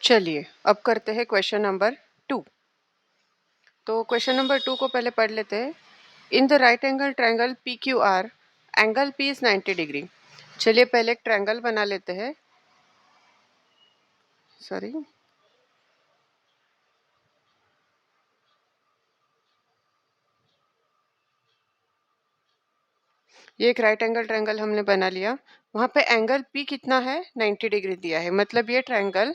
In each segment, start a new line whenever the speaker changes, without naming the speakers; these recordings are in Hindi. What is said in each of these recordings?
चलिए अब करते हैं क्वेश्चन नंबर 2। तो क्वेश्चन नंबर 2 को पहले पढ़ लेते हैं। In the right angle triangle P Q R angle P is 90 degree. चलिए पहले एक ट्रायंगल बना लेते हैं। सॉरी, ये एक राइट एंगल ट्रायंगल हमने बना लिया। वहां पे एंगल पी कितना है, 90 डिग्री दिया है। मतलब ये ट्रायंगल,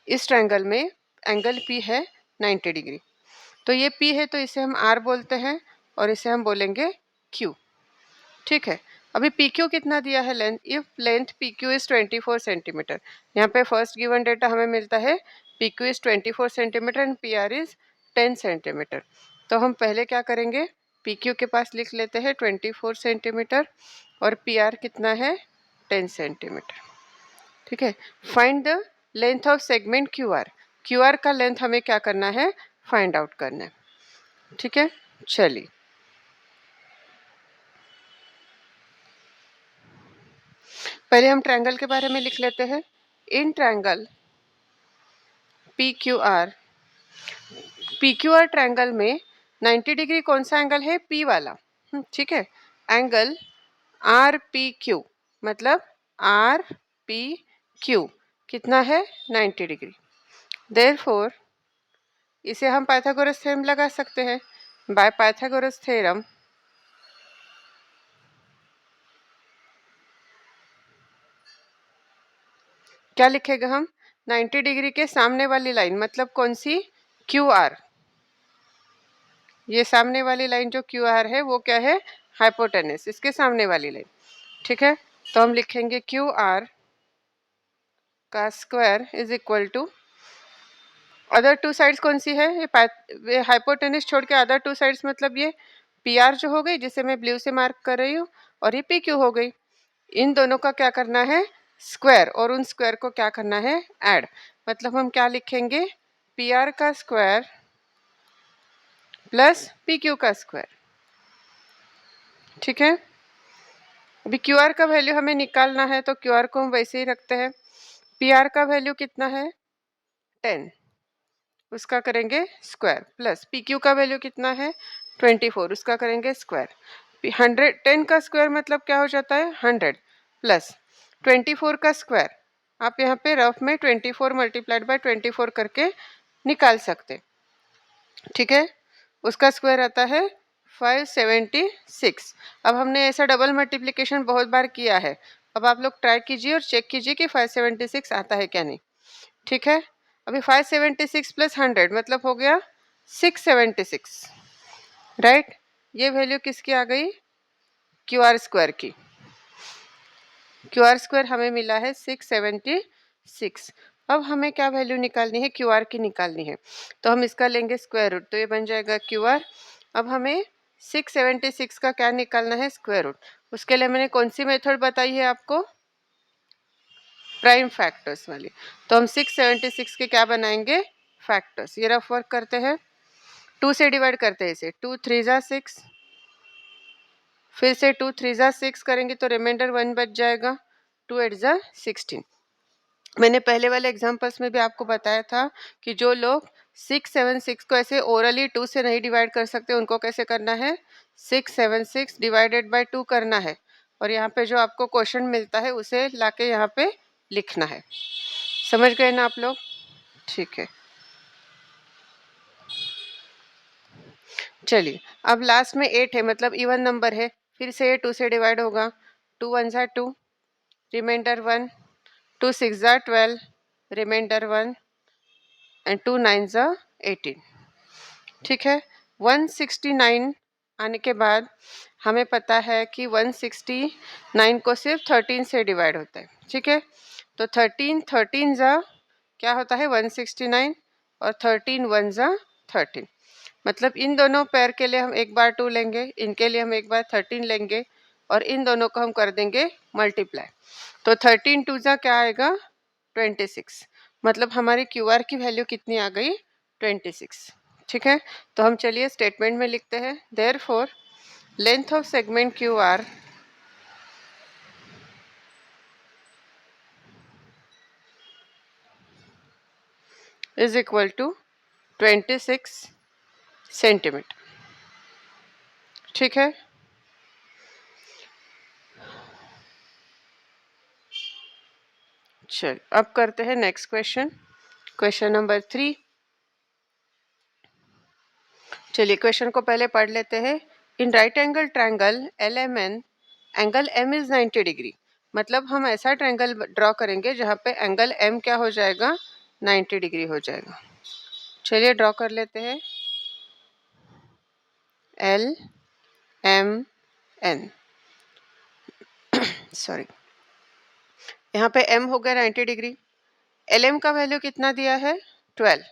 इस ट्रायंगल में एंगल पी है 90 डिग्री। तो ये पी है तो इसे हम आर बोलते हैं और इसे हम बोलेंगे क्यू। ठीक है। अभी पी क्यू कितना दिया है, length. If length P Q is 24 centimetre. यहाँ पे फर्स्ट गिवन डेटा हमें मिलता है P Q is 24 centimetre and P R is 10 centimetre. तो हम पहले क्या करेंगे, पी क्यू के पास लिख लेते हैं 24 सेंटीमीटर और पी आर कितना है, 10 सेंटीमीटर। ठीक है। Find the length of segment Q are. Q R का लेंथ हमें क्या करना है, फाइंड आउट करना है। ठीक है। चलिए पहले हम ट्रायंगल के बारे में लिख लेते हैं। In triangle P Q R, P Q R triangle में 90 डिग्री कौन सा एंगल है, पी वाला। ठीक है। एंगल आर पी क्यू, मतलब आर पी क्यू कितना है, 90 डिग्री। देयरफॉर इसे हम पाइथागोरस थ्योरम लगा सकते हैं। बाय पाइथागोरस थ्योरम क्या लिखेगा हम, 90 डिग्री के सामने वाली लाइन, मतलब कौन सी, क्यू आर। ये सामने वाली लाइन जो क्यू आर है वो क्या है, हाइपोटेनस, इसके सामने वाली लाइन। ठीक है। तो हम लिखेंगे क्यू आर का square is equal to, other two sides कौन सी है, ये हाइपोटेनस छोड़ के अदर टू साइड्स, मतलब ये पी आर जो हो गई जिसे मैं ब्लू से मार्क कर रही हूँ, और ये पी क्यू हो गई। इन दोनों का क्या करना है, स्क्वायर, और उन स्क्वायर को क्या करना है, ऐड। मतलब हम क्या लिखेंगे, पी आर का स्क्वायर प्लस पी क्यू का स्क्वायर। ठीक है। अभी क्यू आर का वैल्यू हमें निकालना है तो क्यू आर को हम वैसे ही रखते हैं। पी आर का वैल्यू कितना है, 10, उसका करेंगे स्क्वायर, प्लस पी क्यू का वैल्यू कितना है, 24, उसका करेंगे स्क्वायर। 10 का स्क्वायर मतलब क्या हो जाता है, 100, प्लस 24 का स्क्वायर। आप यहाँ पे रफ में 24 मल्टीप्लाइड बाय 24 करके निकाल सकते। ठीक है। उसका स्क्वायर आता है 576। अब हमने ऐसा डबल मल्टीप्लिकेशन बहुत बार किया है। अब आप लोग ट्राई कीजिए और चेक कीजिए कि 576 आता है क्या नहीं। ठीक है। अभी 576 प्लस 100 मतलब हो गया 676, राइट। ये वैल्यू किसकी आ गई, क्यू आर स्क्वायर की। क्यू आर स्क्वायर हमें मिला है 676। अब हमें क्या वैल्यू निकालनी है, क्यू आर की निकालनी है। तो हम इसका लेंगे स्क्वायर रूट, तो ये बन जाएगा क्यू आर। अब हमें 676 का क्या निकालना है, स्क्वायर रूट। उसके लिए मैंने कौन सी मेथड बताई है आपको, प्राइम फैक्टर्स वाली। तो हम 676 के क्या बनाएंगे, फैक्टर्स। ये रफ वर्क करते हैं, 2 से डिवाइड करते हैं इसे, 2 3 जा 6, फिर से 2 3 जा 6 करेंगे तो रिमाइंडर 1 बच जाएगा, 2 8 जा 16। मैंने पहले वाले एग्जांपल्स में भी आपको बताया था कि जो लोग 676 को ऐसे ओरली 2 से नहीं डिवाइड कर सकते उनको कैसे करना है, 676 डिवाइडेड बाय 2 करना है, और यहाँ पे जो आपको क्वेश्चन मिलता है उसे लाके यहाँ पे लिखना है। समझ गए ना आप लोग। ठीक है। चलिए अब लास्ट में 8 है, मतलब इवन नंबर है, फिर से ये 2 से डिवाइड होगा, 2 1 जा 2, रिमाइंडर 1, 2 6 जा 12, रिमाइंडर 1, एंड 2 9 जा 18। ठीक है। 169 आने के बाद हमें पता है कि 169 को सिर्फ 13 से डिवाइड होता है। ठीक है। तो 13 13 जा क्या होता है, 169, और 13 1 जा 13। मतलब इन दोनों पेयर के लिए हम एक बार 2 लेंगे, इनके लिए हम एक बार 13 लेंगे, और इन दोनों को हम कर देंगे मल्टीप्लाई। तो 13 2 जा क्या आएगा, 26। मतलब हमारी क्यू आर की वैल्यू कितनी आ गई, 26। ठीक है। तो हम चलिए स्टेटमेंट में लिखते हैं, therefore length of segment Q R is equal to 26 centimetre. ठीक है, चल अब करते हैं नेक्स्ट क्वेश्चन, क्वेश्चन नंबर 3। चलिए क्वेश्चन को पहले पढ़ लेते हैं। In right angle triangle LMN angle M is 90 degree. मतलब हम ऐसा ट्रायंगल ड्रॉ करेंगे जहाँ पे एंगल M क्या हो जाएगा, 90 डिग्री हो जाएगा। चलिए ड्रॉ कर लेते हैं। LMN सॉरी, यहाँ पे M हो गया 90 डिग्री। LM का वैल्यू कितना दिया है, 12।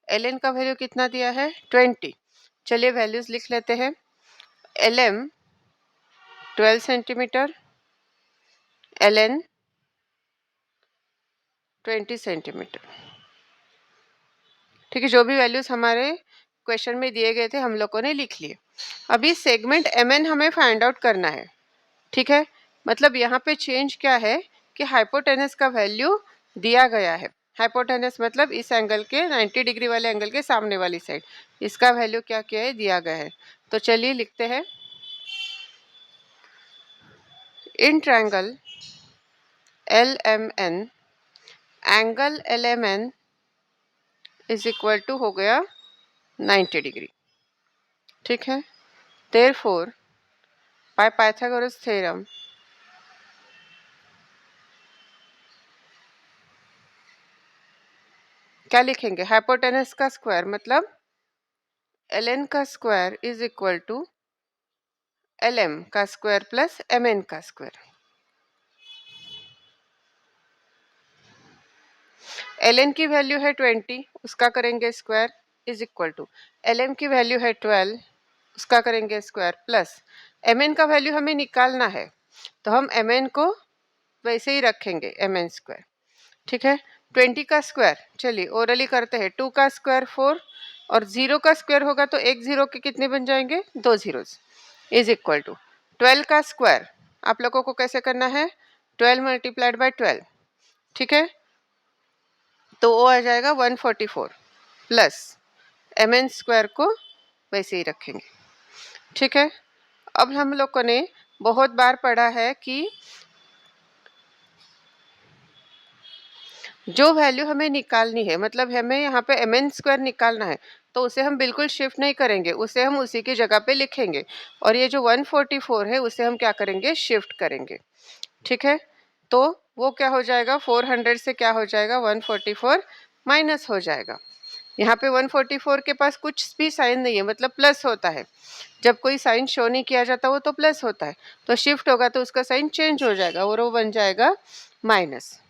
LN का वैल्यू कितना दिया है, 20। चलिए वैल्यूज लिख लेते हैं। LM 12 centimetre, LN 20 centimetre. ठीक है, जो भी वैल्यूज हमारे क्वेश्चन में दिए गए थे हम लोगों ने लिख लिए। अभी सेगमेंट MN हमें फाइंड आउट करना है। ठीक है, मतलब यहाँ पे चेंज क्या है कि हाइपोटेनस का वैल्यू दिया गया है। हाइपोटेनस मतलब इस एंगल के 90 डिग्री वाले एंगल के सामने वाली साइड, इसका वैल्यू क्या क्या है, दिया गया है। तो चलिए लिखते हैं। In triangle LMN angle LMN is equal to हो गया 90 डिग्री। ठीक है, देयरफॉर बाय पाइथागोरस थ्योरम क्या लिखेंगे, हाइपोटेनस का स्क्वायर मतलब LN का square is equal to LM का स्क्वायर प्लस MN का स्क्वायर। LN की वैल्यू है 20, उसका करेंगे square is equal to LM की वैल्यू है 12, उसका करेंगे स्क्वायर प्लस MN का वैल्यू हमें निकालना है, तो हम MN को वैसे ही रखेंगे MN स्क्वायर। ठीक है, 20 का स्क्वायर, चलिए ओरली करते हैं। 2 का स्क्वायर 4 और 0 का स्क्वायर होगा तो एक 0 के कितने बन जाएंगे, 2 जीरोस, इज इक्वल टू 12 का स्क्वायर। आप लोगों को कैसे करना है, 12 मल्टीप्लाइड बाय 12। ठीक है, तो वो आ जाएगा 144 प्लस MN स्क्वायर को वैसे ही रखेंगे। ठीक है, अब हम लोगों ने बहुत बार पढ़ा है कि जो वैल्यू हमें निकालनी है, मतलब हमें यहाँ पे MN स्क्वायर निकालना है, तो उसे हम बिल्कुल शिफ्ट नहीं करेंगे, उसे हम उसी की जगह पे लिखेंगे। और ये जो 144 है उसे हम क्या करेंगे, शिफ्ट करेंगे। ठीक है, तो वो क्या हो जाएगा, 400 से क्या हो जाएगा, 144 माइनस हो जाएगा। यहाँ पे 144 के पास कुछ भी साइन नहीं है, मतलब प्लस होता है। जब कोई साइन शो नहीं किया जाता वो तो प्लस होता है, तो शिफ्ट होगा तो उसका साइन चेंज हो जाएगा और वो बन जाएगा माइनस।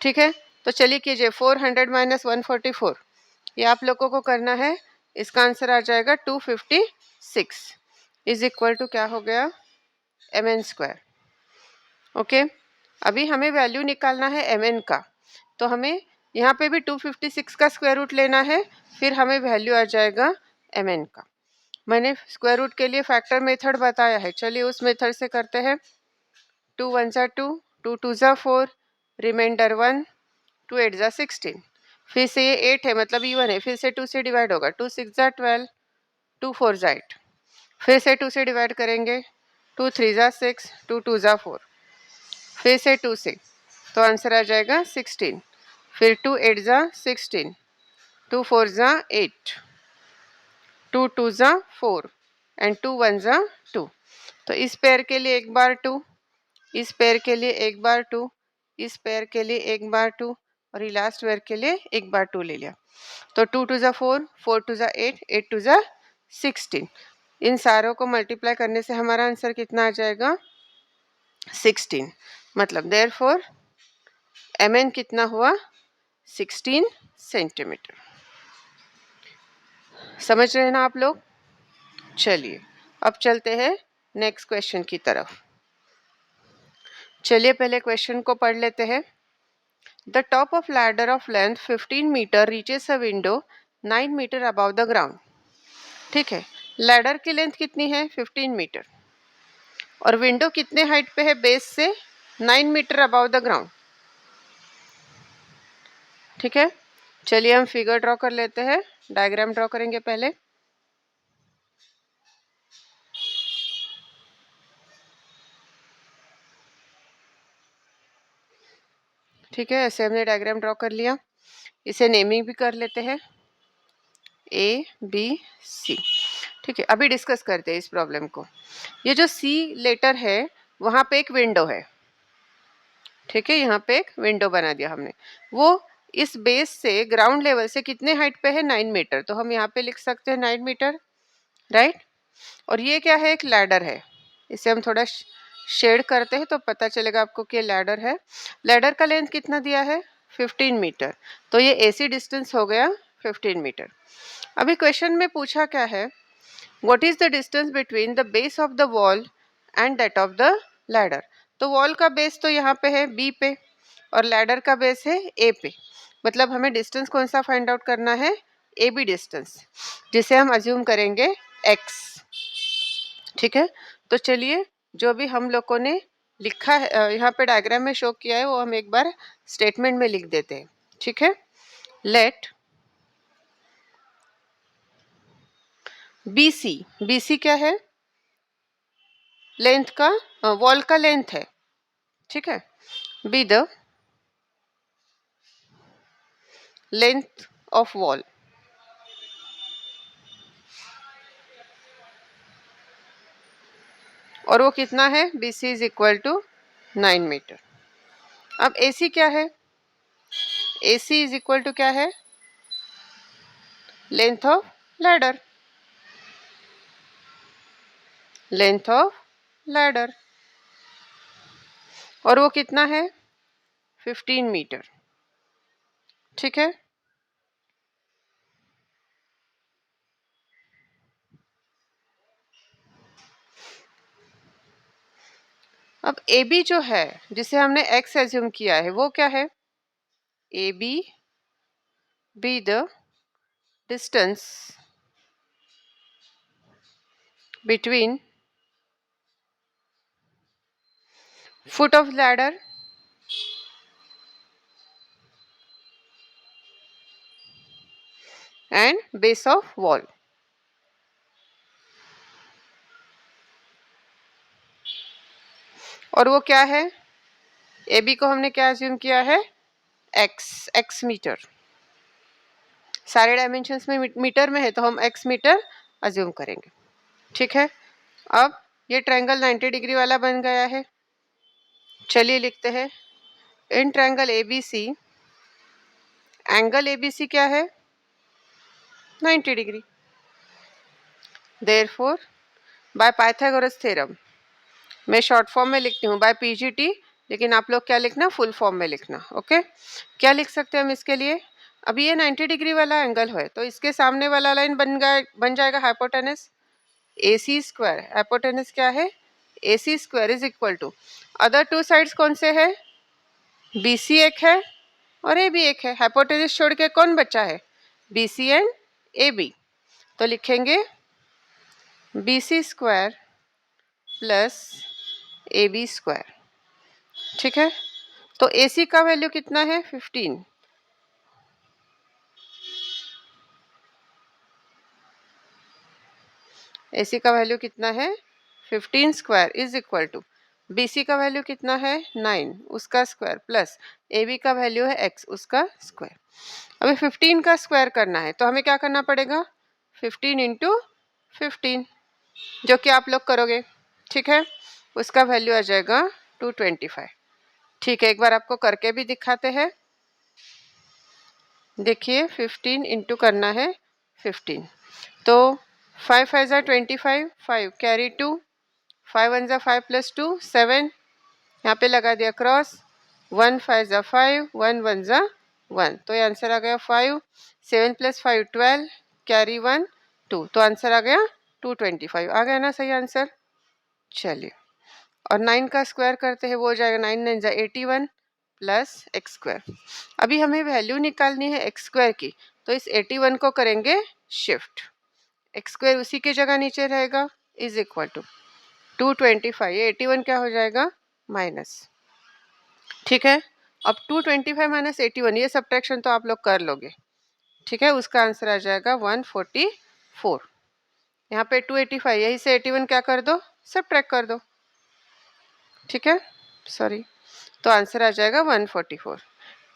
ठीक है, तो चलिए कीजिए 400 माइनस 144, ये आप लोगों को करना है। इसका आंसर आ जाएगा 256 इज इक्वल टू क्या हो गया, MN स्क्वायर। ओके, अभी हमें वैल्यू निकालना है MN का, तो हमें यहाँ पे भी 256 का स्क्वायर रूट लेना है, फिर हमें वैल्यू आ जाएगा MN का। मैंने स्क्वायर रूट के लिए फैक्टर मेथड बताया है, चलिए उस मेथड से करते हैं। 2 1 ज़ा 2, 2 2 ज़ा 4, रिमाइंडर 1, 2 8 ज़ा 16। फिर से ये 8 है मतलब इवन है, फिर से 2 से डिवाइड होगा, 2 6 ज़ा 12, 2 4 ज़ा 8। फिर से 2 से डिवाइड करेंगे, 2 3 ज़ा 6, 2 2 ज़ा 4। फिर से 2 से, तो आंसर आ जाएगा 16। फिर 2 8 ज़ा 16, 2 4 ज़ा 8, 2 2 ज़ा 4 एंड 2 1 ज़ा 2। तो इस पेयर के लिए एक बार 2, इस पेयर के लिए एक बार 2, इस पेयर के लिए एक बार 2 और ये लास्ट पेयर के लिए एक बार 2 ले लिया। तो 2 2 ज़ा 4, 4 2 ज़ा 8, 8 2 ज़ा 16। इन सारों को मल्टीप्लाई करने से हमारा आंसर कितना आ जाएगा, 16। मतलब देयरफॉर MN कितना हुआ, 16 सेंटीमीटर। समझ रहे हैं ना आप लोग। चलिए अब चलते हैं नेक्स्ट क्वेश्चन की तरफ। चलिए पहले क्वेश्चन को पढ़ लेते हैं। The top of ladder of length 15 metre reaches a window 9 metre above the ground. ठीक है, लैडर की लेंथ कितनी है, 15 मीटर, और विंडो कितने हाइट पे है बेस से, 9 मीटर अबव द ग्राउंड। ठीक है, चलिए हम फिगर ड्रॉ कर लेते हैं, डायग्राम ड्रॉ करेंगे पहले। ठीक है, ऐसे हमने डायग्राम ड्रॉ कर लिया। इसे नेमिंग भी कर लेते हैं, ए बी सी। ठीक है, अभी डिस्कस करते हैं इस प्रॉब्लम को। ये जो सी लेटर है वहाँ पे एक विंडो है। ठीक है, यहाँ पे एक विंडो बना दिया हमने। वो इस बेस से ग्राउंड लेवल से कितने हाइट पे है, 9 मीटर। तो हम यहाँ पे लिख सकते हैं 9 मीटर, राइट। और ये क्या है, एक लैडर है। इसे हम थोड़ा शेड करते हैं तो पता चलेगा आपको कि लैडर है। लैडर का लेंथ कितना दिया है, 15 मीटर। तो ये एसी डिस्टेंस हो गया 15 मीटर। अभी क्वेश्चन में पूछा क्या है, what is the distance between the base of the wall and that of the ladder. तो वॉल का बेस तो यहाँ पे है बी पे, और लैडर का बेस है ए पे। मतलब हमें डिस्टेंस कौन सा फाइंड आउट करना है, ए बी डिस्टेंस, जिसे हम अज्यूम करेंगे एक्स। ठीक है, तो चलिए जो भी हम लोगों ने लिखा है यहाँ पे डायग्राम में शो किया है वो हम एक बार स्टेटमेंट में लिख देते हैं। ठीक है, लेट BC, BC क्या है, लेंथ का, वॉल का लेंथ है। ठीक है, be the length of wall, और वो कितना है, BC is equal to 9 metre. अब AC क्या है, AC इज इक्वल टू क्या है, length of ladder, length of ladder, और वो कितना है, 15 मीटर। ठीक है, अब AB जो है जिसे हमने x एज्यूम किया है वो क्या है, AB be the distance between foot of ladder and base of wall। और वो क्या है, ए बी को हमने क्या अज्यूम किया है, एक्स मीटर। सारे डायमेंशंस में मीटर में है तो हम एक्स मीटर अज्यूम करेंगे। ठीक है, अब ये ट्रायंगल 90 डिग्री वाला बन गया है। चलिए लिखते हैं, in triangle ABC angle ABC क्या है, 90 degree. Therefore by Pythagoras theorem, मैं शॉर्ट फॉर्म में लिखती हूँ बाय PGT, लेकिन आप लोग क्या लिखना, फुल फॉर्म में लिखना। ओके, क्या लिख सकते हैं हम इसके लिए, अभी ये 90 डिग्री वाला एंगल है तो इसके सामने वाला लाइन बन जाएगा हाइपोटेनस, AC स्क्वायर। हाइपोटेनस क्या है, AC square is equal to, other two sides कौन से है, BC एक है और AB एक है। हाइपोटेनस छोड़ के कौन बचा है, BC एंड AB। तो लिखेंगे BC square plus AB square. ठीक है, तो AC का वैल्यू कितना है, 15। AC का वैल्यू कितना है, 15 square is equal to, BC का वैल्यू कितना है, 9 उसका स्क्वायर प्लस AB का वैल्यू है x उसका स्क्वायर। अभी 15 का स्क्वायर करना है तो हमें क्या करना पड़ेगा, 15 इंटू 15, जो कि आप लोग करोगे। ठीक है, उसका वैल्यू आ जाएगा 225। ठीक है, एक बार आपको करके भी दिखाते हैं। देखिए 15 इंटू करना है 15, तो 5 5 ज़ा 25, 5 कैरी 2, 5 1 ज़ा 5 प्लस 2 7, यहाँ पे लगा दिया क्रॉस, 1 5 ज़ा 5, 1 1 ज़ा 1, तो ये आंसर आ गया 5, 7 प्लस 5 12, कैरी 1 2, तो आंसर आ गया 225। आ गया ना सही आंसर। चलिए, और 9 का स्क्वायर करते हैं, वो हो जाएगा 9 9 ज़ा 81 प्लस एक्स स्क्वायर। अभी हमें वैल्यू निकालनी है एक्स स्क्वायर की, तो इस 81 को करेंगे शिफ्ट, एक्स स्क्वायर उसी की जगह नीचे रहेगा, इज इक्वल टू 225। ये 81 क्या हो जाएगा, माइनस। ठीक है, अब 225 माइनस 81, ये सब्ट्रैक्शन तो आप लोग कर लोगे। ठीक है, उसका आंसर आ जाएगा 144। यहाँ पे 285, यही से 81 क्या कर दो, सबट्रैक्ट कर दो। ठीक है, सॉरी, तो आंसर आ जाएगा 144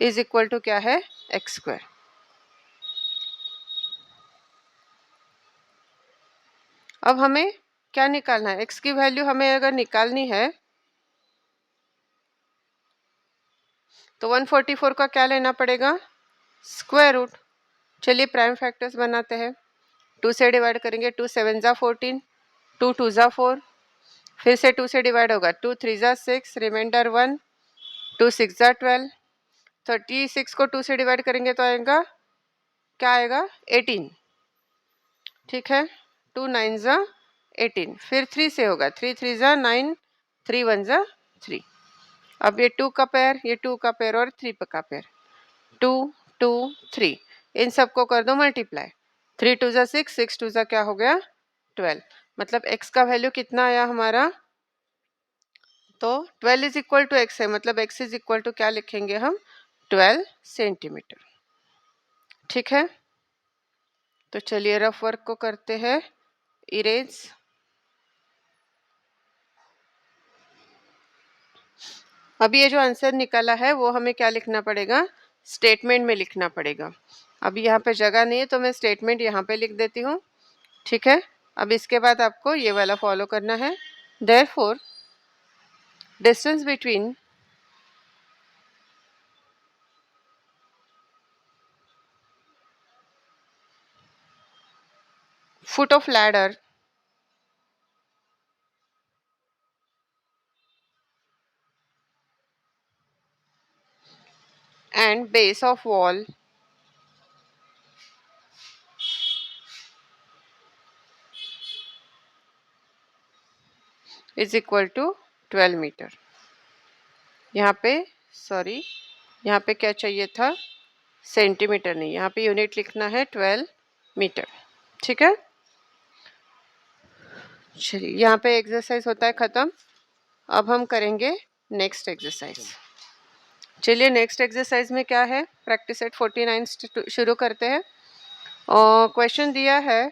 इज इक्वल टू क्या है, एक्स स्क्वायर। अब हमें क्या निकालना है, एक्स की वैल्यू हमें अगर निकालनी है तो 144 का क्या लेना पड़ेगा, स्क्वायर रूट। चलिए प्राइम फैक्टर्स बनाते हैं। 2 से डिवाइड करेंगे, 2 7 जा 14, 2 2 जा 4, फिर से 2 से डिवाइड होगा, 2 3 जा 6, रिमाइंडर 1, 2 6 जा 12, 36 को 2 से डिवाइड करेंगे तो आएगा, क्या आएगा, 18। ठीक है, 2 9 जा 18, फिर 3 से होगा, 3 3 जा 9, 3 1 जा 3। अब ये 2 का पेयर, ये 2 का पेयर और 3 का पेयर, 2 2 3, इन सबको कर दो मल्टीप्लाई, 3 2 जा 6, 6 2 जा क्या हो गया, 12। मतलब x का वैल्यू कितना आया हमारा, तो 12 इज इक्वल टू एक्स है, मतलब x इज इक्वल टू क्या लिखेंगे हम, 12 सेंटीमीटर। ठीक है, तो चलिए रफ वर्क को करते हैं, इरेज। अभी ये जो आंसर निकाला है वो हमें क्या लिखना पड़ेगा, स्टेटमेंट में लिखना पड़ेगा। अभी यहाँ पे जगह नहीं है तो मैं स्टेटमेंट यहाँ पे लिख देती हूँ। ठीक है, अब इसके बाद आपको ये वाला फॉलो करना है। Therefore distance between foot of ladder and base of wall is equal to 12 metre. यहाँ पे सॉरी, यहाँ पे क्या चाहिए था, सेंटीमीटर नहीं, यहाँ पे यूनिट लिखना है 12 मीटर। ठीक है, चलिए यहाँ पे एक्सरसाइज होता है ख़त्म। अब हम करेंगे नेक्स्ट एक्सरसाइज। चलिए नेक्स्ट एक्सरसाइज में क्या है, प्रैक्टिस सेट 49 शुरू करते हैं। और क्वेश्चन दिया है,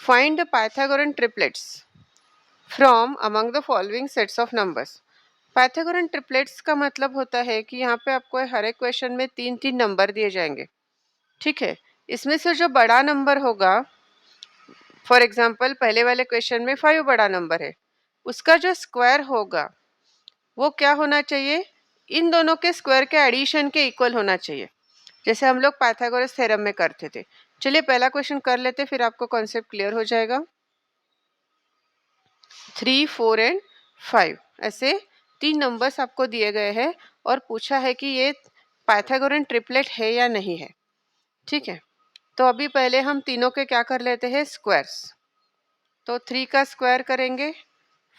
find the Pythagorean triplets from among the following sets of numbers. Pythagorean triplets का मतलब होता है कि यहाँ पे आपको हर एक क्वेश्चन में 3 नंबर दिए जाएंगे। ठीक है, इसमें से जो बड़ा नंबर होगा, फॉर एग्जांपल पहले वाले क्वेश्चन में 5 बड़ा नंबर है, उसका जो स्क्वायर होगा वो क्या होना चाहिए, इन दोनों के स्क्वायर के एडिशन के इक्वल होना चाहिए, जैसे हम लोग पाइथागोरस थ्योरम में करते थे। चलिए पहला क्वेश्चन कर लेते, फिर आपको कॉन्सेप्ट क्लियर हो जाएगा। 3 4 एंड 5 ऐसे 3 नंबर्स आपको दिए गए हैं और पूछा है कि ये पाइथागोरन ट्रिपलेट है या नहीं है। ठीक है, तो अभी पहले हम तीनों के क्या कर लेते हैं, स्क्वायर्स। तो 3 का स्क्वायर करेंगे,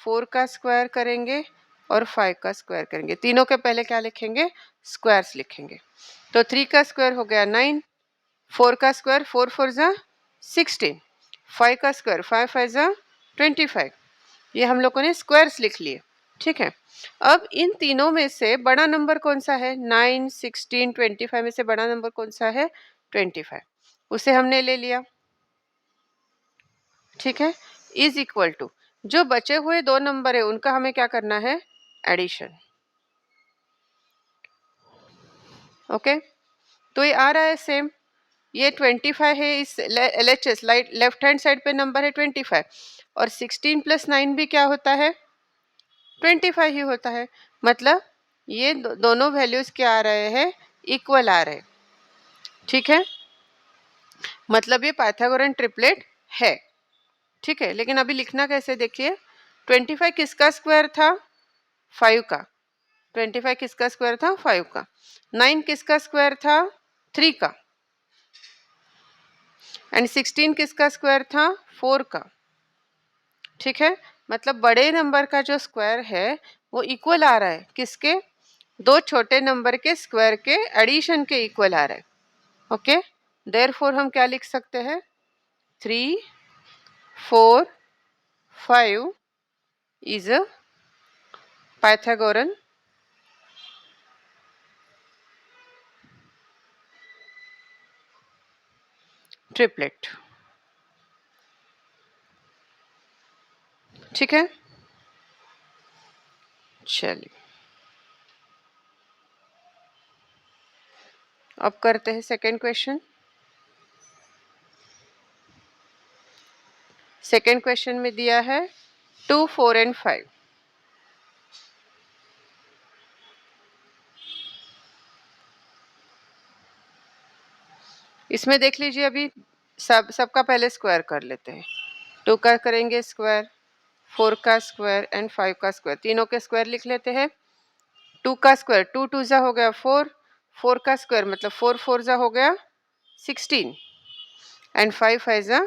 4 का स्क्वायर करेंगे और 5 का स्क्वायर करेंगे। तीनों के पहले क्या लिखेंगे, स्क्वायर्स लिखेंगे। तो 3 का स्क्वायर हो गया 9, 4 का स्क्वायर 4 4 जा 16, 5 का स्क्वायर 5 5 जा 25। ये हम लोगों ने स्क्वायर्स लिख लिए। ठीक है, अब इन तीनों में से बड़ा नंबर कौन सा है, 9 16 25 में से बड़ा नंबर कौन सा है, 25, उसे हमने ले लिया। ठीक है, इज इक्वल टू जो बचे हुए 2 नंबर है उनका हमें क्या करना है, एडिशन। ओके, तो ये आ रहा है सेम, ये 25 है, इस LHS लेफ्ट हैंड साइड पे नंबर है 25, और 16 + 9 भी क्या होता है, 25 ही होता है। मतलब ये दोनों वैल्यूज क्या आ रहे हैं, इक्वल आ रहे हैं। ठीक है, मतलब ये पाइथागोरन ट्रिपलेट है। ठीक है, लेकिन अभी लिखना कैसे देखिए, 25 किसका स्क्वायर था, 5 का। 25 किसका स्क्वायर था, 5 का। 9 किसका स्क्वायर था, 3 का। एंड 16 किसका स्क्वायर था, 4 का। ठीक है, मतलब बड़े नंबर का जो स्क्वायर है वो इक्वल आ रहा है किसके, 2 छोटे नंबर के स्क्वायर के एडिशन के इक्वल आ रहा है। ओके, देयरफॉर हम क्या लिख सकते हैं, 3 4 5 इज अ पाइथागोरन ट्रिपलेट। ठीक है, चलिए अब करते हैं सेकेंड क्वेश्चन। सेकेंड क्वेश्चन में दिया है 2, 4 एंड 5। इसमें देख लीजिए, अभी सबका पहले स्क्वायर कर लेते हैं। 2 का करेंगे स्क्वायर, 4 का स्क्वायर एंड 5 का स्क्वायर, तीनों के स्क्वायर लिख लेते हैं। 2 का स्क्वायर 2 2 जा हो गया 4, 4 का स्क्वायर मतलब 4 4 जा हो गया 16 एंड 5 5 जा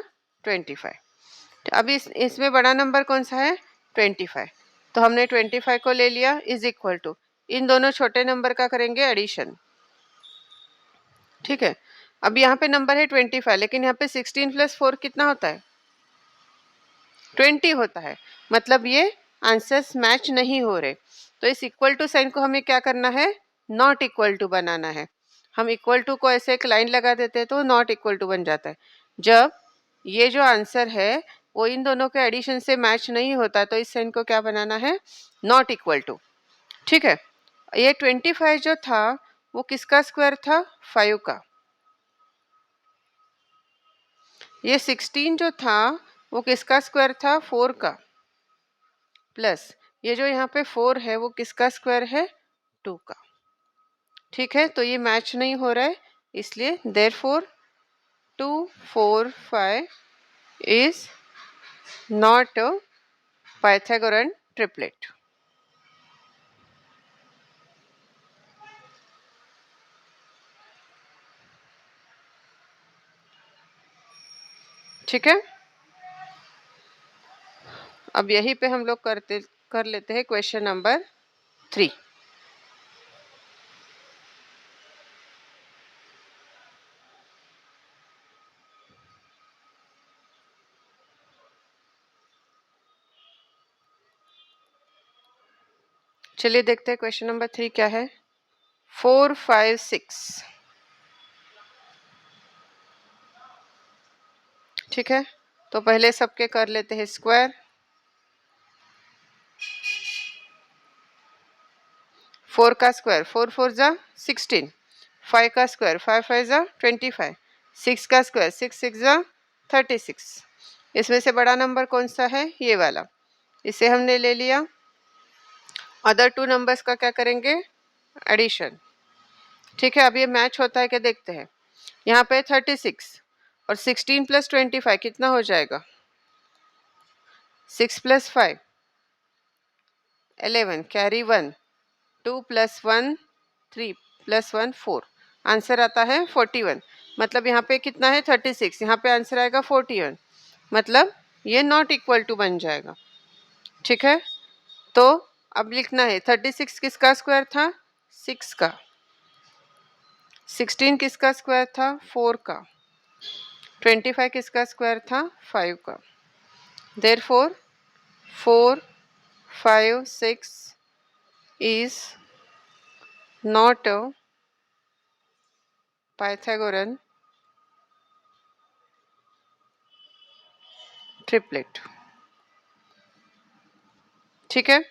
25। तो अभी इसमें बड़ा नंबर कौन सा है? 25। तो हमने 25 को ले लिया इज इक्वल टू, इन दोनों छोटे नंबर का करेंगे एडिशन। ठीक है, अब यहाँ पे नंबर है 25, लेकिन यहाँ पे 16 प्लस 4 कितना होता है? 20 होता है। मतलब ये आंसर्स मैच नहीं हो रहे, तो इस इक्वल टू साइन को हमें क्या करना है? नॉट इक्वल टू बनाना है। हम इक्वल टू को ऐसे एक लाइन लगा देते हैं तो नॉट इक्वल टू बन जाता है। जब ये जो आंसर है वो इन दोनों के एडिशन से मैच नहीं होता तो इस साइन को क्या बनाना है? Not equal to. ठीक है, ये 25 जो था वो किसका स्क्वायर था? 5 का। ये 16 जो था वो किसका स्क्वायर था? 4 का। प्लस ये जो यहाँ पे 4 है वो किसका स्क्वायर है? 2 का। ठीक है, तो ये मैच नहीं हो रहा है, इसलिए therefore 2 4 5 is not a Pythagorean triplet. ठीक है, अब यहीं पे हम लोग कर लेते हैं क्वेश्चन नंबर 3। चलिए देखते हैं क्वेश्चन नंबर 3 क्या है। 4 5 6। ठीक है, तो पहले सबके कर लेते हैं स्क्वायर। 4 का स्क्वायर 4 4 जा 16, 5 का स्क्वायर 5 5 जा 25, 6 का स्क्वायर 6 6 जा 36। इसमें से बड़ा नंबर कौन सा है? ये वाला, इसे हमने ले लिया। अदर टू नंबर्स का क्या करेंगे? एडिशन। ठीक है, अब ये मैच होता है क्या देखते हैं। यहाँ पे 36 और 16 प्लस 25 कितना हो जाएगा? 6 plus 5 11, carry 1, 2 plus 1 3 plus 1 4, answer आता है 41। मतलब यहाँ पे कितना है? 36, यहाँ पे आंसर आएगा 41। मतलब ये नॉट इक्वल टू बन जाएगा। ठीक है, तो अब लिखना है 36 किसका स्क्वायर था? 6 का। 16 किसका स्क्वायर था? 4 का। 25 किसका स्क्वायर था? 5 का। Therefore 4 5 6 is not a Pythagorean triplet. ठीक है,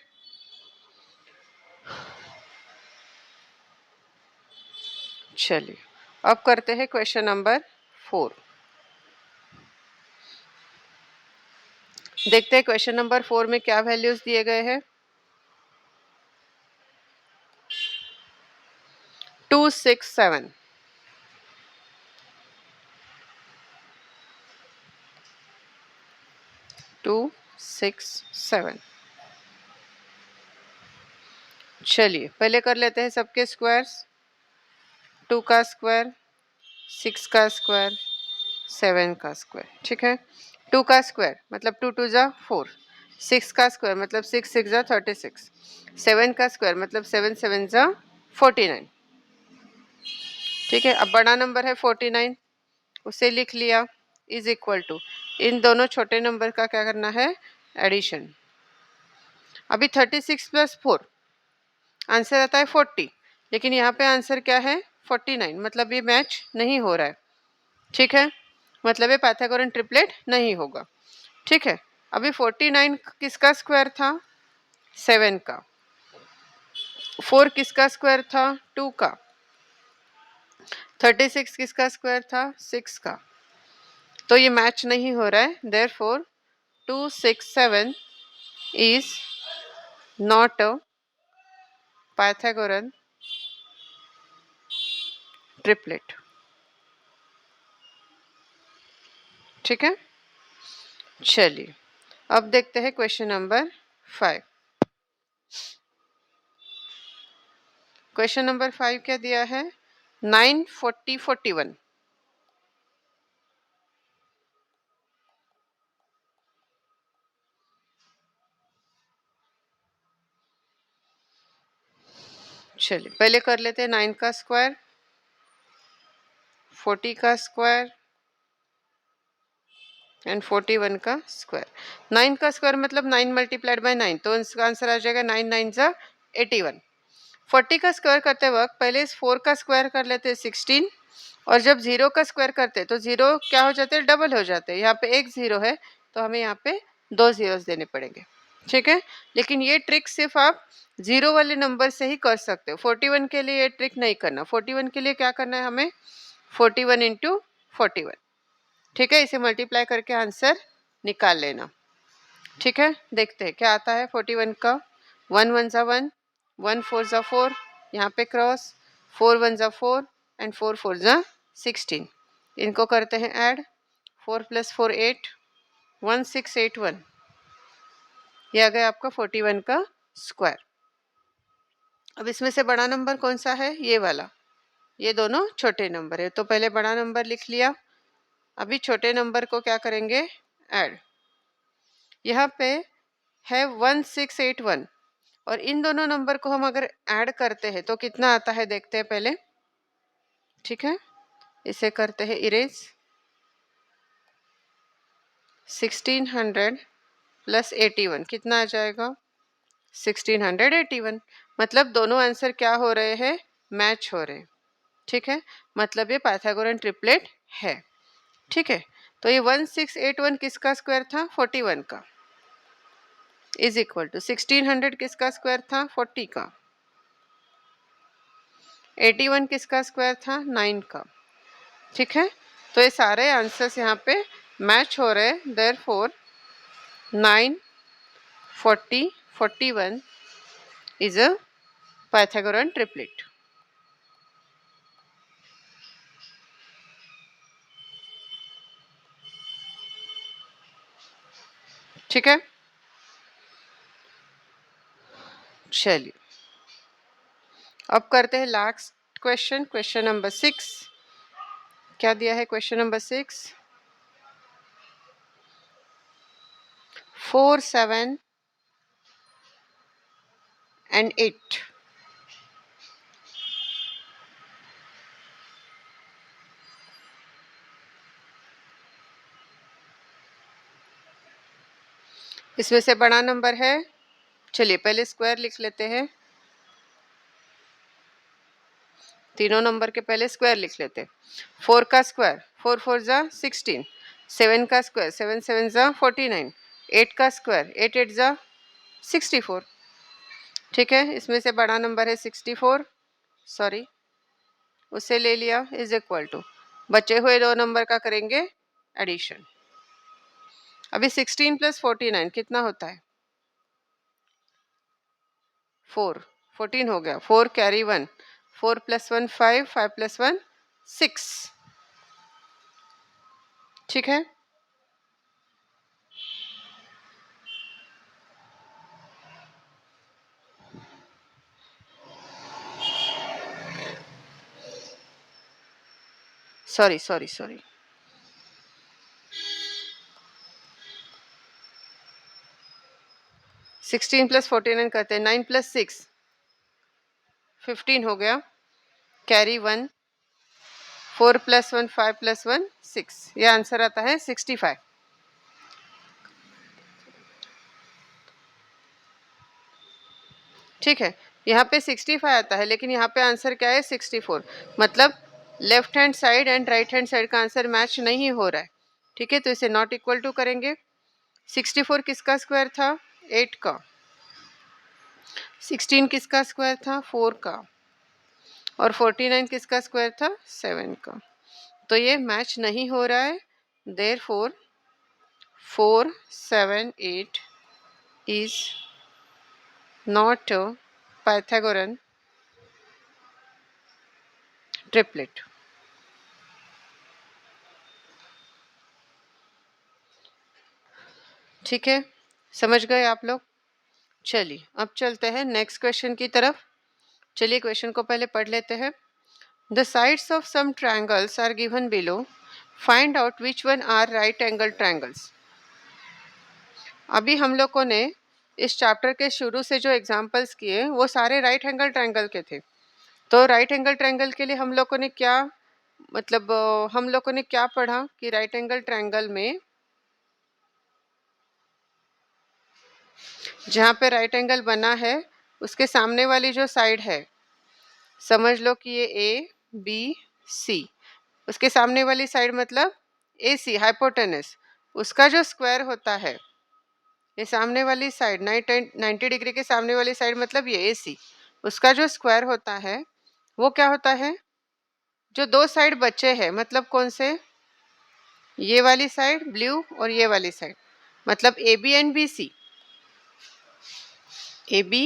चलिए अब करते हैं क्वेश्चन नंबर 4। देखते हैं क्वेश्चन नंबर 4 में क्या वैल्यूज दिए गए हैं। 2 6 7। 2 6 7। चलिए पहले कर लेते हैं सबके स्क्वायर्स। 2 का स्क्वायर 6 का स्क्वायर 7 का स्क्वायर। ठीक है, 2 का स्क्वायर मतलब 2 2 जा 4, 6 का स्क्वायर मतलब 6 6 जा 36, 7 का स्क्वायर मतलब 7 7 जा 49। ठीक है, अब बड़ा नंबर है 49, उसे लिख लिया इज इक्वल टू, इन दोनों छोटे नंबर का क्या करना है? एडिशन। अभी 36 प्लस 4 आंसर आता है 40, लेकिन यहाँ पे आंसर क्या है? 49, मतलब ये मैच नहीं हो रहा है। ठीक है, मतलब ये पाइथागोरन ट्रिपलेट नहीं होगा। ठीक है, अभी 49 किसका स्क्वायर था? 7 का। 4 किसका स्क्वायर था? 2 का। 36 किसका स्क्वायर था? 6 का। तो ये मैच नहीं हो रहा है, therefore 267 is not a Pythagorean triplet. ठीक है, चलिए अब देखते हैं क्वेश्चन नंबर 5। क्वेश्चन नंबर 5 क्या दिया है? 9, 40, 41। चलिए पहले कर लेते हैं 9 का स्क्वायर, 40 का स्क्वायर एंड 41 का स्क्वायर। 9 का स्क्वायर मतलब 9 मल्टीप्लाइड बाय 9, तो इसका आंसर आ जाएगा 9 9 जा 81। 40 का स्क्वायर करते वक्त पहले इस 4 का स्क्वायर कर लेते हैं 16, और जब 0 का स्क्वायर करते हैं तो 0 क्या हो जाते हैं? डबल हो जाते हैं। यहाँ पे एक 0 है तो हमें यहाँ पे 2 zeros देने पड़ेंगे। ठीक है, लेकिन ये ट्रिक सिर्फ आप 0 वाले नंबर से ही कर सकते हो। 41 के लिए ये ट्रिक नहीं करना। 41 के लिए क्या करना है हमें? 41 इंटू 41। ठीक है, इसे मल्टीप्लाई करके आंसर निकाल लेना। ठीक है, देखते हैं क्या आता है 41 का। 1 1 जा 1, 1 4 जा 4, यहाँ पे क्रॉस, 4 1 जा 4 एंड 4 4 जा 16। इनको करते हैं ऐड। 4 + 4 8, 1681। ये आ गया आपका 41 का स्क्वायर। अब इसमें से बड़ा नंबर कौन सा है? ये वाला। ये दोनों छोटे नंबर है, तो पहले बड़ा नंबर लिख लिया। अभी छोटे नंबर को क्या करेंगे? ऐड। यहाँ पे है 1681, और इन दोनों नंबर को हम अगर ऐड करते हैं तो कितना आता है देखते हैं पहले। ठीक है, इसे करते हैं इरेज। 1600 + 81 कितना आ जाएगा? 1681। मतलब दोनों आंसर क्या हो रहे हैं? मैच हो रहे हैं। ठीक है, मतलब ये पाइथागोरन ट्रिपलेट है। ठीक है, तो ये 1681 किसका स्क्वायर था? 41 का, इज इक्वल टू 1600 किसका स्क्वायर था? 40 का। 81 किसका स्क्वायर था? 9 का। ठीक है, तो ये सारे आंसर्स यहाँ पे मैच हो रहे हैं, therefore 9, 40, 41 is a Pythagorean triplet. ठीक है, चलिए अब करते हैं लास्ट क्वेश्चन, क्वेश्चन नंबर 6। क्या दिया है क्वेश्चन नंबर 6? 4 7 and 8। इसमें से बड़ा नंबर है, चलिए पहले स्क्वायर लिख लेते हैं। तीनों नंबर के पहले स्क्वायर लिख लेते हैं। 4 का स्क्वायर 4 4 जा 16, 7 का स्क्वायर 7 7 जा 49, 8 का स्क्वायर 8 8 जा 64। ठीक है, इसमें से बड़ा नंबर है 64, सॉरी उसे ले लिया, इज इक्वल टू बचे हुए दो नंबर का करेंगे एडिशन। अभी 16 + 49 कितना होता है? 4, 14 हो गया। 4 कैरी 1, 4 + 1 5, 5 + 1 6। ठीक है, सॉरी सॉरी सॉरी, 16 + 49 करते हैं। 9 + 6 15 हो गया, कैरी 1, 4 + 1 5 + 1 6। ये आंसर आता है 65। ठीक है, यहाँ पे 65 आता है, लेकिन यहाँ पे आंसर क्या है? 64। मतलब left hand side and right hand side का आंसर मैच नहीं हो रहा है, ठीक है, तो इसे नॉट इक्वल टू करेंगे। 64 किसका स्क्वायर था? 8 का। 16 किसका स्क्वायर था? 4 का। और 49 किसका स्क्वायर था? 7 का। तो ये मैच नहीं हो रहा है, therefore 4, 7, 8 is not a Pythagorean triplet। ठीक है, समझ गए आप लोग? चलिए अब चलते हैं नेक्स्ट क्वेश्चन की तरफ। चलिए क्वेश्चन को पहले पढ़ लेते हैं। The sides of some triangles are given below, find out which one are right angle triangles. अभी हम लोगों ने इस चैप्टर के शुरू से जो एग्जांपल्स किए वो सारे राइट एंगल ट्रायंगल के थे। तो राइट एंगल ट्रायंगल के लिए हम लोगों ने क्या मतलब हम लोगों ने क्या पढ़ा कि राइट एंगल ट्रायंगल में जहाँ पे राइट एंगल बना है उसके सामने वाली जो साइड है, समझ लो कि ये ए बी सी, उसके सामने वाली साइड मतलब ए सी हाइपोटेनस, उसका जो स्क्वायर होता है, ये सामने वाली साइड 90 डिग्री के सामने वाली साइड मतलब ये ए सी, उसका जो स्क्वायर होता है वो क्या होता है? जो दो साइड बचे हैं मतलब कौन से? ये वाली साइड ब्लू और ये वाली साइड मतलब A B and B C, A B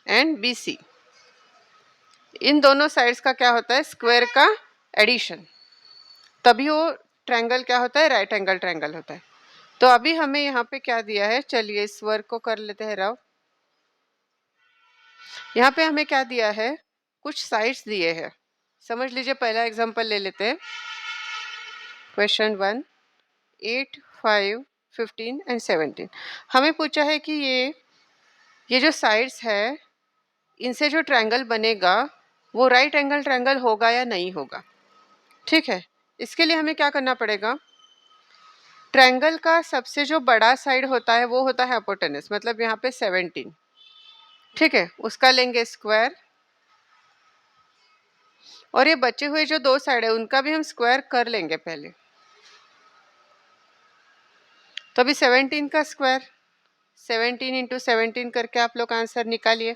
and B C, इन दोनों साइड्स का क्या होता है? स्क्वायर का एडिशन, तभी वो ट्रायंगल क्या होता है? राइट एंगल ट्रायंगल होता है। तो अभी हमें यहाँ पे क्या दिया है, चलिए इस वर्क को कर लेते हैं रव। यहाँ पे हमें क्या दिया है? कुछ साइड्स दिए हैं, समझ लीजिए। पहला एग्जांपल ले लेते हैं, क्वेश्चन 1, 8, 5, 15 एंड 17। हमें पूछा है कि ये जो साइड्स है इनसे जो ट्रायंगल बनेगा वो राइट एंगल ट्रायंगल होगा या नहीं होगा। ठीक है, इसके लिए हमें क्या करना पड़ेगा? ट्रायंगल का सबसे जो बड़ा साइड होता है वो होता है हाइपोटेनस, मतलब यहाँ पे 17। ठीक है, उसका लेंगे स्क्वायर, और ये बचे हुए जो दो साइड है उनका भी हम स्क्वायर कर लेंगे पहले। तो अभी 17 का स्क्वायर 17 इंटू 17 करके आप लोग आंसर निकालिए।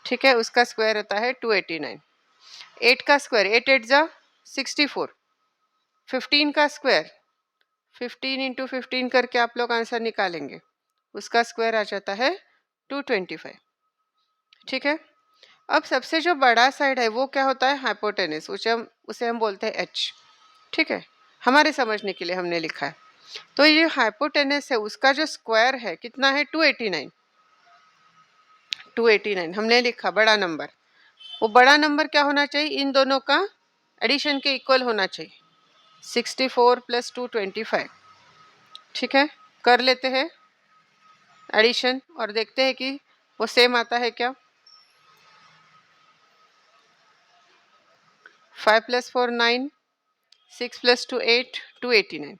ठीक है, उसका स्क्वायर होता है 289। 8 का स्क्वायर 8 8 जा 64। 15 का स्क्वायर 15 इंटू 15 करके आप लोग आंसर निकालेंगे, उसका स्क्वायर आ जाता है 225। ठीक है, अब सबसे जो बड़ा साइड है वो क्या होता है? हाइपोटेनस, उसे हम बोलते हैं एच। ठीक है, हमारे समझने के लिए हमने लिखा है। तो ये हाइपोटेनस है उसका जो स्क्वायर है कितना है? 289। 289 हमने लिखा बड़ा नंबर। वो बड़ा नंबर क्या होना चाहिए? इन दोनों का एडिशन के इक्वल होना चाहिए, 64 प्लस 225। ठीक है, कर लेते हैं एडिशन और देखते हैं कि वो सेम आता है क्या। 5 प्लस 4 9, 6 प्लस 2 8, 289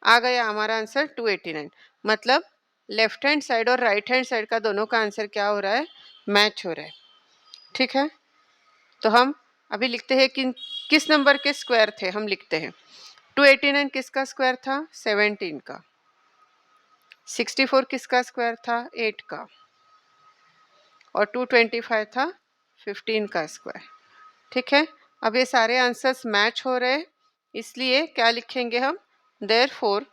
आ गया हमारा आंसर 289। मतलब लेफ्ट हैंड साइड और राइट हैंड साइड का दोनों का आंसर क्या हो रहा है? मैच हो रहा है। ठीक है, तो हम अभी लिखते हैं कि किस नंबर के स्क्वायर थे। हम लिखते हैं 289 किसका स्क्वायर था? 17 का। 64 किसका स्क्वायर था? 8 का। और 225 था 15 का स्क्वायर। ठीक है, अब ये सारे आंसर्स मैच हो रहे हैं, इसलिए क्या लिखेंगे हम? देयरफॉर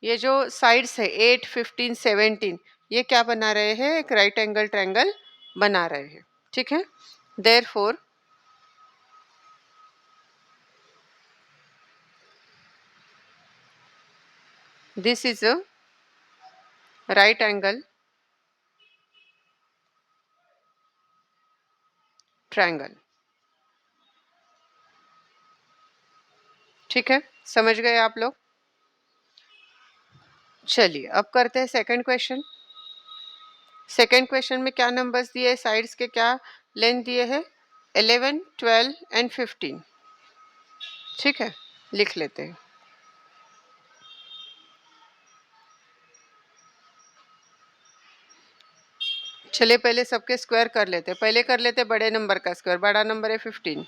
ये जो साइड्स है 8, 15, 17 ये क्या बना रहे हैं? एक राइट एंगल ट्रायंगल बना रहे हैं। ठीक है, therefore this is a right angle triangle. ठीक है, समझ गए आप लोग? चलिए अब करते हैं सेकंड क्वेश्चन। सेकंड क्वेश्चन में क्या नंबर्स दिए? साइड्स के क्या लेंथ दिए हैं? 11, 12 एंड 15। ठीक है, लिख लेते हैं। चलिए पहले सबके स्क्वायर कर लेते, पहले कर लेते बड़े नंबर का स्क्वायर, बड़ा नंबर है 15,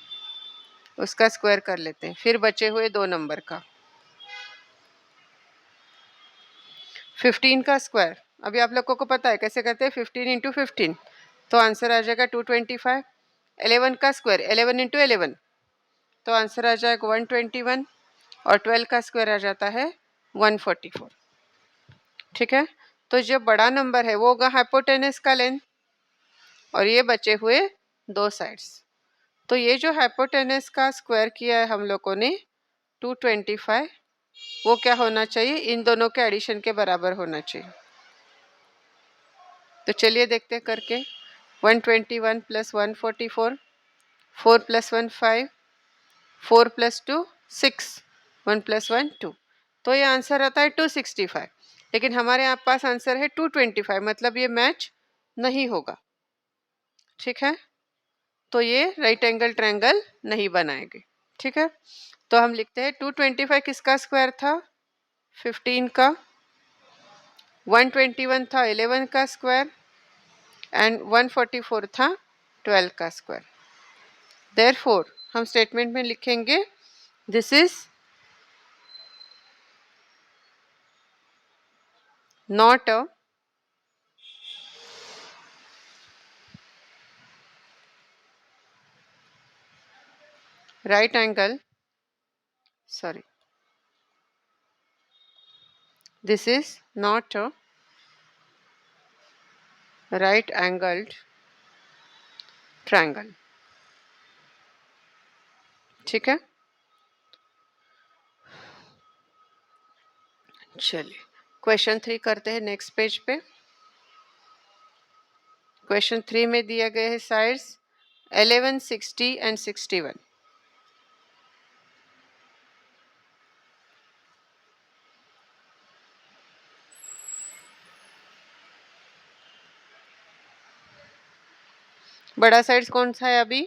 उसका स्क्वायर कर लेते हैं, फिर बचे हुए 2 नंबर का 15 का स्क्वायर। अभी आप लोगों को पता है कैसे करते हैं, 15 इंटू 15, तो आंसर आ जाएगा 225। 11 का स्क्वायर 11 इंटू 11, तो आंसर आ जाएगा 121, और 12 का स्क्वायर आ जाता है 144। ठीक है, तो जो बड़ा नंबर है वो होगा हाइपोटेनस का लेंथ, और ये बचे हुए 2 साइड्स। तो ये जो हाइपोटेनस का स्क्वायर किया है हम लोगों ने 225, वो क्या होना चाहिए, इन दोनों के एडिशन के बराबर होना चाहिए। तो चलिए देखते हैं करके। 121 प्लस 144, 4 प्लस 1 5, 4 प्लस 2 6, 1 प्लस 1 2, तो ये आंसर आता है 265। लेकिन हमारे यहाँ पास आंसर है 225, मतलब ये मैच नहीं होगा। ठीक है, तो ये राइट एंगल ट्रायंगल नहीं बनाएंगे। ठीक है, तो हम लिखते हैं 225 किसका स्क्वायर था, 15 का, 121 था 11 का स्क्वायर, एंड 144 था 12 का स्क्वायर। देयरफॉर हम स्टेटमेंट में लिखेंगे this is not a right angle, sorry, this is not a right angled triangle। ठीक है, चलिए क्वेश्चन 3 करते हैं नेक्स्ट पेज पे। क्वेश्चन 3 में दिया गया है साइड्स 11, 60 एंड 61। बड़ा साइड्स कौन सा है अभी,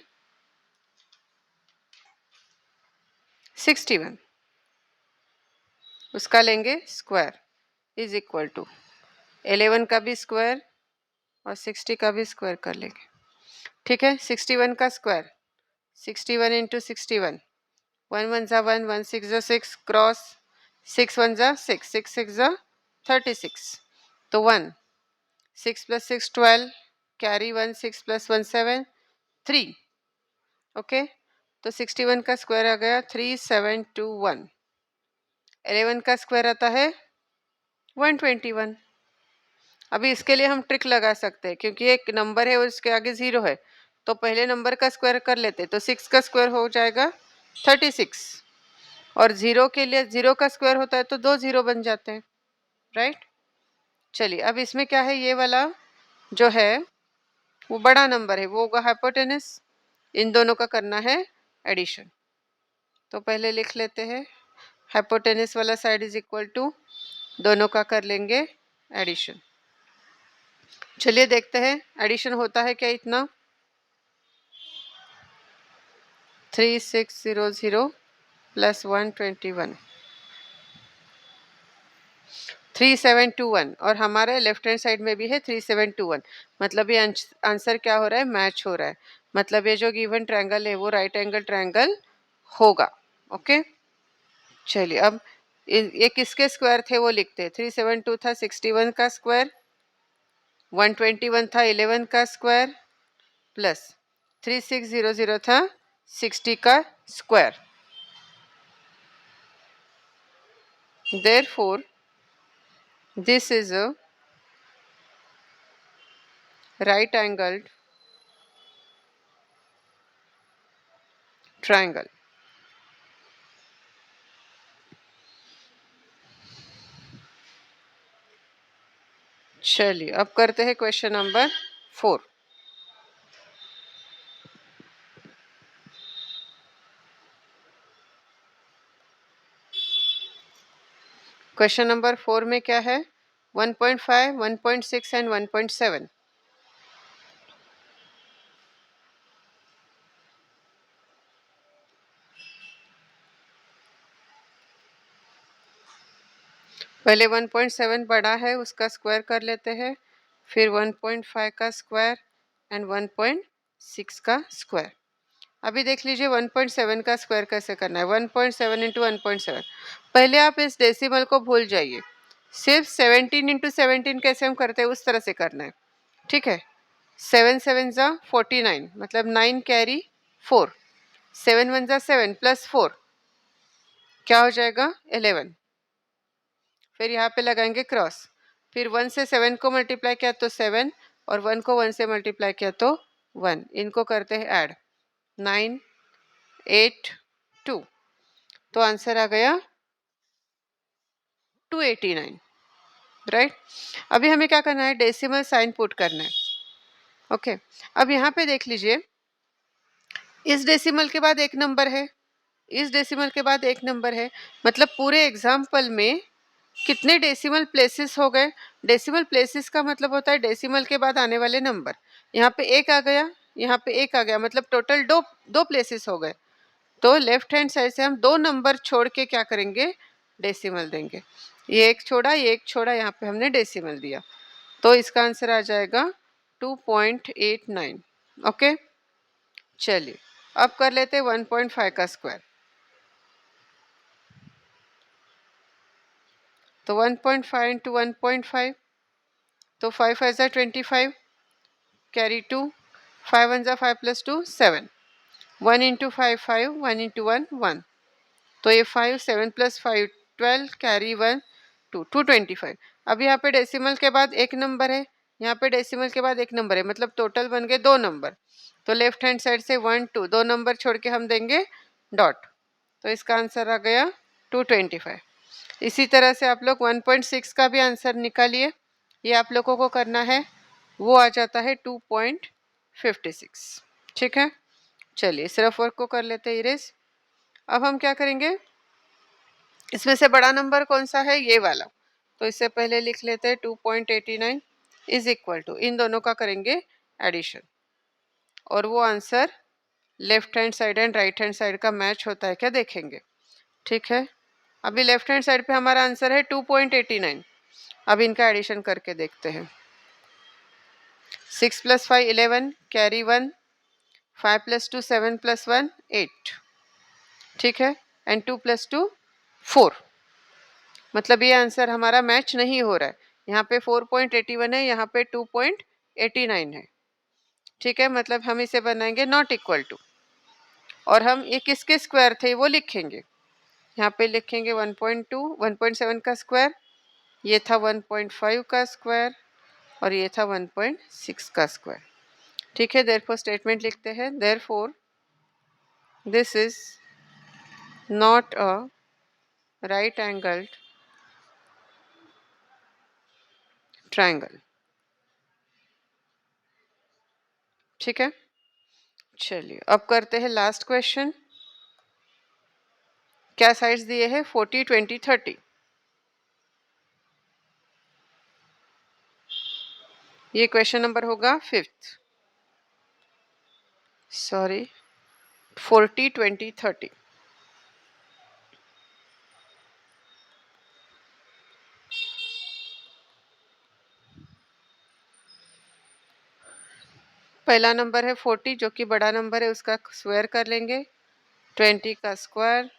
61, उसका लेंगे स्क्वायर, इज इक्वल टू 11 का भी स्क्वायर और 60 का भी स्क्वायर कर लेंगे। ठीक है, 61 का स्क्वायर 61 इंटू 61, 1 1 जा 1, 1 6 जा 6, क्रॉस 6 1 जा 6, 6 6 जा 36, तो 1, 6 प्लस 6 12, कैरी 1, 6 प्लस 1 7 3। ओके, तो 61 का स्क्वायर आ गया 3721। 11 का स्क्वायर आता है 121। अभी इसके लिए हम ट्रिक लगा सकते हैं, क्योंकि एक नंबर है उसके आगे 0 है, तो पहले नंबर का स्क्वायर कर लेते, तो 6 का स्क्वायर हो जाएगा 36, और 0 के लिए 0 का स्क्वायर होता है तो 2 0 बन जाते हैं, राइट। चलिए अब इसमें क्या है, ये वाला जो है वो बड़ा नंबर है, वो होगा हाइपोटेनस, इन दोनों का करना है एडिशन। तो पहले लिख लेते हैं हाइपोटेनस वाला साइड इज इक्वल टू, दोनों का कर लेंगे एडिशन। चलिए देखते हैं एडिशन होता है क्या, इतना 3600 प्लस 121 3721, और हमारे लेफ्ट हैंड साइड में भी है 3721, मतलब ये आंसर क्या हो रहा है, मैच हो रहा है, मतलब ये जो गिवन ट्रायंगल है वो राइट एंगल ट्रायंगल होगा। ओके, चलिए अब ये किसके स्क्वायर थे वो लिखते हैं। 372 था 61 का स्क्वायर, 121 था 11 का स्क्वायर, प्लस 3600 था 60 का square. Therefore, this is a right angled triangle। चलिए अब करते हैं क्वेश्चन नंबर 4। क्वेश्चन नंबर 4 में क्या है, 1.5, 1.6 एंड 1.7। पहले 1.7 बड़ा है उसका स्क्वायर कर लेते हैं, फिर 1.5 का स्क्वायर एंड 1.6 का स्क्वायर। अभी देख लीजिए 1.7 का स्क्वायर कैसे करना है। 1.7 इंटू 1.7, पहले आप इस डेसिमल को भूल जाइए, सिर्फ 17 इंटू 17 कैसे हम करते हैं उस तरह से करना है, ठीक है। 7 7 ज़ा 49, मतलब 9 कैरी 4, 7 1 ज़ा 7 प्लस 4 क्या हो जाएगा 11। फिर यहाँ पे लगाएंगे क्रॉस, फिर 1 से 7 को मल्टीप्लाई किया तो 7 और 1 को 1 से मल्टीप्लाई किया तो 1, इनको करते हैं ऐड, 9 8 2, तो आंसर आ गया 289, राइट। अभी हमें क्या करना है, डेसिमल साइन पुट करना है। ओके, अब यहाँ पे देख लीजिए, इस डेसिमल के बाद एक नंबर है, इस डेसिमल के बाद एक नंबर है, मतलब पूरे एग्जाम्पल में कितने डेसिमल प्लेसेस हो गए। डेसिमल प्लेसेस का मतलब होता है डेसिमल के बाद आने वाले नंबर। यहाँ पे एक आ गया, यहाँ पे एक आ गया, मतलब टोटल दो दो प्लेसेस हो गए। तो लेफ्ट हैंड साइड से हम दो नंबर छोड़ के क्या करेंगे, डेसिमल देंगे। ये एक छोड़ा, ये एक छोड़ा, यहाँ पे हमने डेसिमल दिया, तो इसका आंसर आ जाएगा 2.89। ओके, चलिए अब कर लेते हैं 1.5 का स्क्वायर। तो 1.5 इंटू 1.5, तो 5 5 ज़ा 25, कैरी 2, 5 1 ज़ा 5 प्लस 2 7, 1 इंटू 5 5, 1 इंटू 1 1, तो ये 5 7 प्लस 5 12, कैरी 1 2 225। अब यहाँ पे डेसिमल के बाद एक नंबर है, यहाँ पे डेसिमल के बाद एक नंबर है, मतलब टोटल बन गए दो नंबर। तो लेफ्ट हैंड साइड से 1 2 दो नंबर छोड़ के हम देंगे डॉट, तो इसका आंसर आ गया 225। इसी तरह से आप लोग 1.6 का भी आंसर निकालिए, ये आप लोगों को करना है, वो आ जाता है 2.56, ठीक है। चलिए सिर्फ वर्क को कर लेते हैं इरेज। अब हम क्या करेंगे, इसमें से बड़ा नंबर कौन सा है, ये वाला, तो इससे पहले लिख लेते हैं 2.89 इज इक्वल टू, इन दोनों का करेंगे एडिशन, और वो answer left hand side and right hand side का मैच होता है क्या देखेंगे, ठीक है। अभी लेफ्ट हैंड साइड पे हमारा आंसर है 2.89, अब इनका एडिशन करके देखते हैं। 6 प्लस 5 11, कैरी 1, 5 प्लस 2 7 प्लस 1 8, ठीक है, एंड 2 प्लस 2 4, मतलब ये आंसर हमारा मैच नहीं हो रहा है। यहाँ पे 4.81 है, यहाँ पे 2.89 है, ठीक है, मतलब हम इसे बनाएंगे नॉट इक्वल टू, और हम ये किसके स्क्वायर थे वो लिखेंगे। यहाँ पे लिखेंगे 1.2 1.7 का स्क्वायर, ये था 1.5 का स्क्वायर, और ये था 1.6 का स्क्वायर, ठीक है। देयरफॉर स्टेटमेंट लिखते हैं, therefore this is not a right angled triangle, ठीक है। चलिए अब करते हैं लास्ट क्वेश्चन। क्या साइड्स दिए हैं, 40 20 30, ये क्वेश्चन नंबर होगा 5th, सॉरी 40 20 30। पहला नंबर है 40 जो कि बड़ा नंबर है, उसका स्क्वायर कर लेंगे, 20 का स्क्वायर,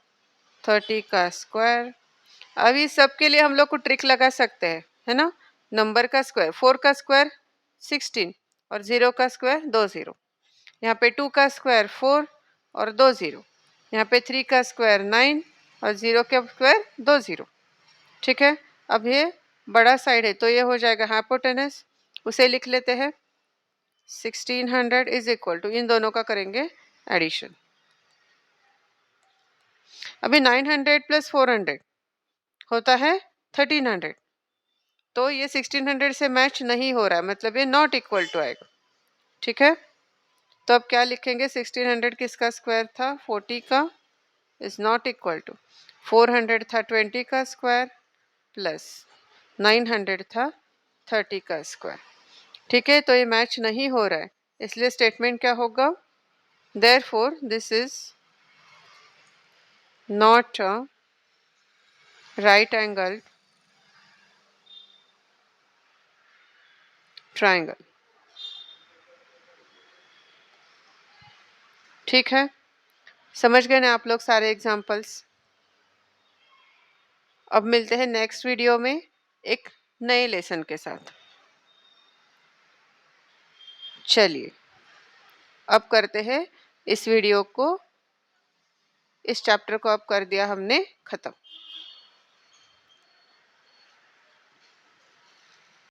30 का स्क्वायर। अब इस सब के लिए हम लोग को ट्रिक लगा सकते हैं, है ना। नंबर का स्क्वायर, 4 का स्क्वायर 16 और 0 का स्क्वायर 2 0, यहाँ पे 2 का स्क्वायर 4 और 2 0, यहाँ पे 3 का स्क्वायर 9 और 0 का स्क्वायर 2 0, ठीक है। अब ये बड़ा साइड है तो ये हो जाएगा हाइपोटेनस, उसे लिख लेते हैं 1600 इज इक्वल टू, इन दोनों का करेंगे एडिशन। अभी 900 प्लस 400 होता है 1300, तो ये 1600 से मैच नहीं हो रहा है, मतलब ये नॉट इक्वल टू आएगा, ठीक है। तो अब क्या लिखेंगे, 1600 किसका स्क्वायर था, 40 का, इज नॉट इक्वल टू 400 था 20 का स्क्वायर प्लस 900 था 30 का स्क्वायर, ठीक है। तो ये मैच नहीं हो रहा है, इसलिए स्टेटमेंट क्या होगा, therefore this is not a right angle triangle. ठीक है, समझ गए ना आप लोग सारे एग्जाम्पल्स। अब मिलते हैं नेक्स्ट वीडियो में एक नए लेसन के साथ। चलिए अब करते हैं इस वीडियो को, इस चैप्टर को अब कर दिया हमने खत्म।